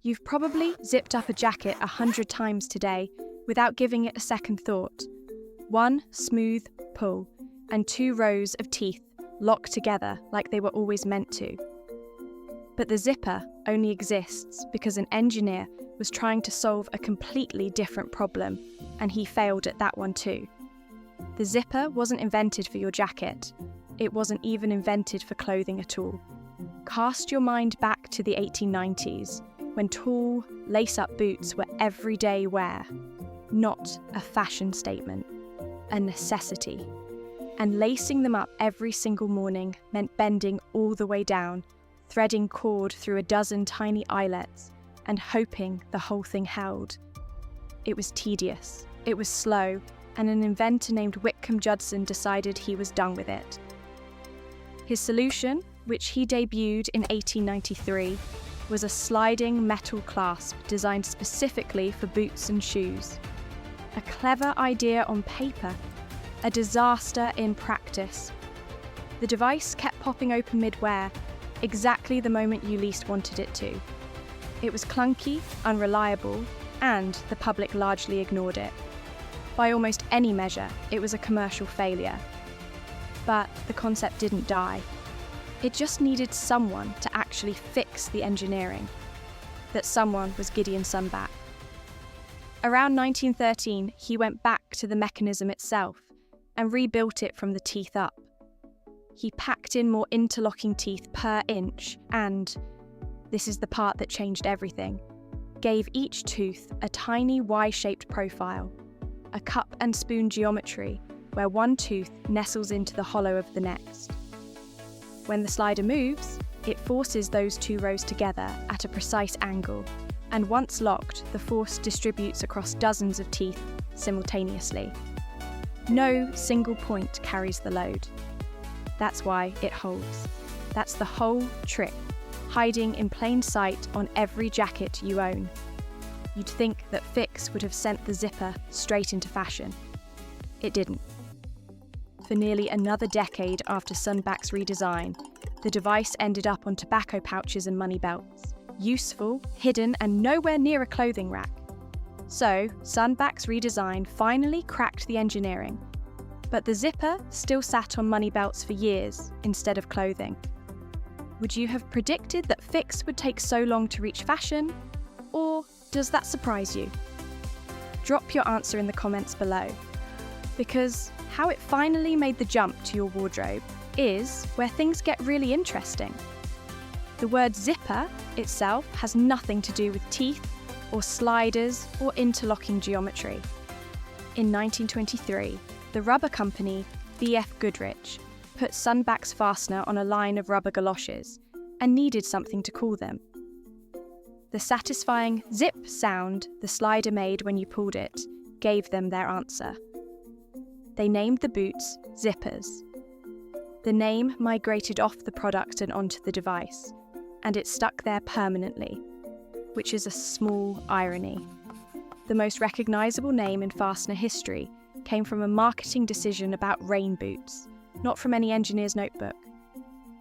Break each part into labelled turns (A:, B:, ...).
A: You've probably zipped up a jacket 100 times today without giving it a second thought. One smooth pull and 2 rows of teeth locked together like they were always meant to. But the zipper only exists because an engineer was trying to solve a completely different problem, and he failed at that one too. The zipper wasn't invented for your jacket. It wasn't even invented for clothing at all. Cast your mind back to the 1890s, when tall, lace-up boots were everyday wear, not a fashion statement, a necessity. And lacing them up every single morning meant bending all the way down, threading cord through a dozen tiny eyelets, and hoping the whole thing held. It was tedious, it was slow, and an inventor named Whitcomb Judson decided he was done with it. His solution, which he debuted in 1893, was a sliding metal clasp designed specifically for boots and shoes. A clever idea on paper, a disaster in practice. The device kept popping open mid-wear, exactly the moment you least wanted it to. It was clunky, unreliable, and the public largely ignored it. By almost any measure, it was a commercial failure. But the concept didn't die. It just needed someone to actually fix the engineering. That someone was Gideon Sunback. Around 1913, he went back to the mechanism itself and rebuilt it from the teeth up. He packed in more interlocking teeth per inch and, this is the part that changed everything, gave each tooth a tiny Y-shaped profile, a cup and spoon geometry where one tooth nestles into the hollow of the next. When the slider moves, it forces those 2 rows together at a precise angle, and once locked, the force distributes across dozens of teeth simultaneously. No single point carries the load. That's why it holds. That's the whole trick, hiding in plain sight on every jacket you own. You'd think that Fix would have sent the zipper straight into fashion. It didn't. For nearly another decade after Sunback's redesign, the device ended up on tobacco pouches and money belts, useful, hidden, and nowhere near a clothing rack. So, Sunback's redesign finally cracked the engineering, but the zipper still sat on money belts for years instead of clothing. Would you have predicted that Fix would take so long to reach fashion? Or does that surprise you? Drop your answer in the comments below, because how it finally made the jump to your wardrobe is where things get really interesting. The word zipper itself has nothing to do with teeth or sliders or interlocking geometry. In 1923, the rubber company B.F. Goodrich put Sunback's fastener on a line of rubber galoshes and needed something to call them. The satisfying zip sound the slider made when you pulled it gave them their answer. They named the boots zippers. The name migrated off the product and onto the device, and it stuck there permanently, which is a small irony. The most recognizable name in fastener history came from a marketing decision about rain boots, not from any engineer's notebook.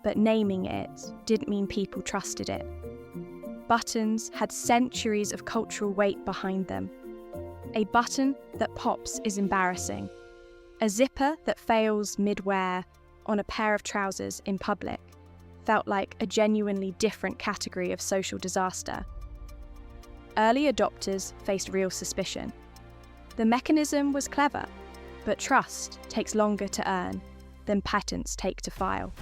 A: But naming it didn't mean people trusted it. Buttons had centuries of cultural weight behind them. A button that pops is embarrassing. A zipper that fails mid-wear on a pair of trousers in public felt like a genuinely different category of social disaster. Early adopters faced real suspicion. The mechanism was clever, but trust takes longer to earn than patents take to file.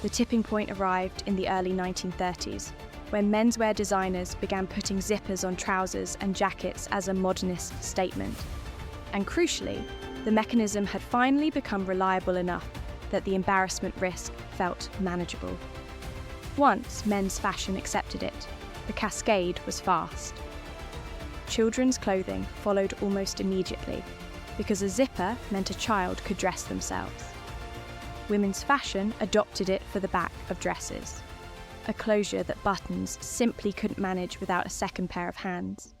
A: The tipping point arrived in the early 1930s, when menswear designers began putting zippers on trousers and jackets as a modernist statement. And crucially, the mechanism had finally become reliable enough that the embarrassment risk felt manageable. Once men's fashion accepted it, the cascade was fast. Children's clothing followed almost immediately, because a zipper meant a child could dress themselves. Women's fashion adopted it for the back of dresses, a closure that buttons simply couldn't manage without a second pair of hands.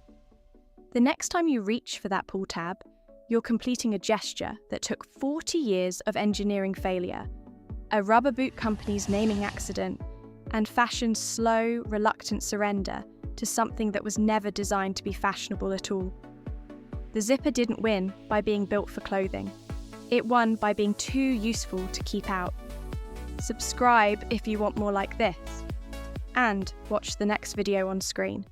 A: The next time you reach for that pull tab, you're completing a gesture that took 40 years of engineering failure, a rubber boot company's naming accident, and fashion's slow, reluctant surrender to something that was never designed to be fashionable at all. The zipper didn't win by being built for clothing. It won by being too useful to keep out. Subscribe if you want more like this, and watch the next video on screen.